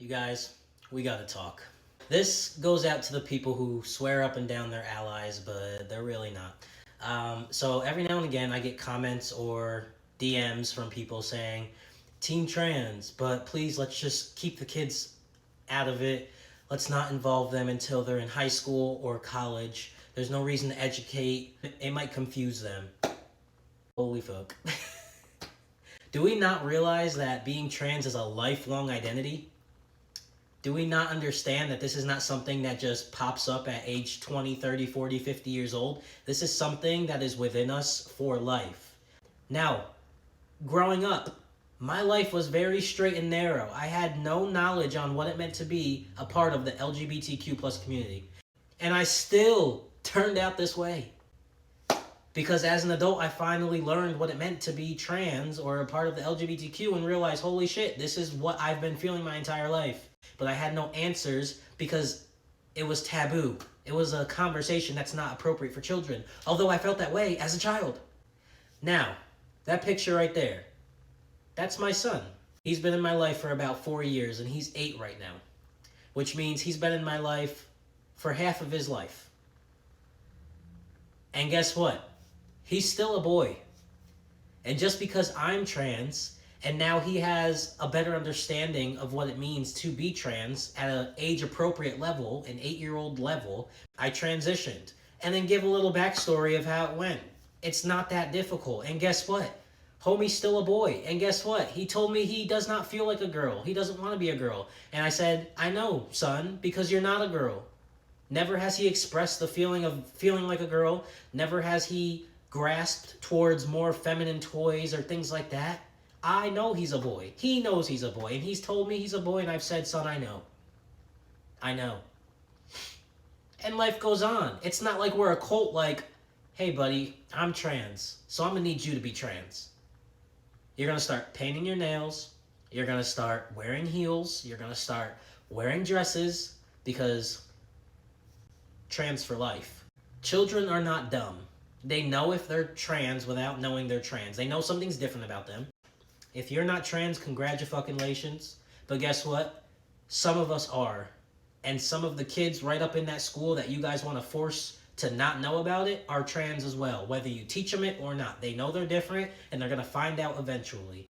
You guys, we gotta talk. This goes out to the people who swear up and down they're allies, but they're really not. So every now and again, I get comments or DMs from people saying, Team Trans, but please let's just keep the kids out of it. Let's not involve them until they're in high school or college. There's no reason to educate. It might confuse them. Holy fuck. Do we not realize that being trans is a lifelong identity? Do we not understand that this is not something that just pops up at age 20, 30, 40, 50 years old? This is something that is within us for life. Now, growing up, my life was very straight and narrow. I had no knowledge on what it meant to be a part of the LGBTQ plus community. And I still turned out this way. Because as an adult, I finally learned what it meant to be trans or a part of the LGBTQ and realized, holy shit, this is what I've been feeling my entire life. But I had no answers because it was taboo. It was a conversation that's not appropriate for children. Although I felt that way as a child. Now, that picture right there, that's my son. He's been in my life for about 4 years and he's 8 right now. Which means he's been in my life for half of his life. And guess what? He's still a boy. And just because I'm trans, and now he has a better understanding of what it means to be trans at an age-appropriate level, an 8-year-old level, I transitioned. And then give a little backstory of how it went. It's not that difficult. And guess what? Homie's still a boy. And guess what? He told me he does not feel like a girl. He doesn't want to be a girl. And I said, I know, son, because you're not a girl. Never has he expressed the feeling of feeling like a girl. Never has he grasped towards more feminine toys or things like that. I know he's a boy. He knows he's a boy. And he's told me he's a boy, and I've said, son, I know. I know. And life goes on. It's not like we're a cult like, hey, buddy, I'm trans, so I'm going to need you to be trans. You're going to start painting your nails. You're going to start wearing heels. You're going to start wearing dresses because trans for life. Children are not dumb. They know if they're trans without knowing they're trans. They know something's different about them. If you're not trans, congratulations. But guess what? Some of us are. And some of the kids right up in that school that you guys want to force to not know about it are trans as well. Whether you teach them it or not. They know they're different and they're going to find out eventually.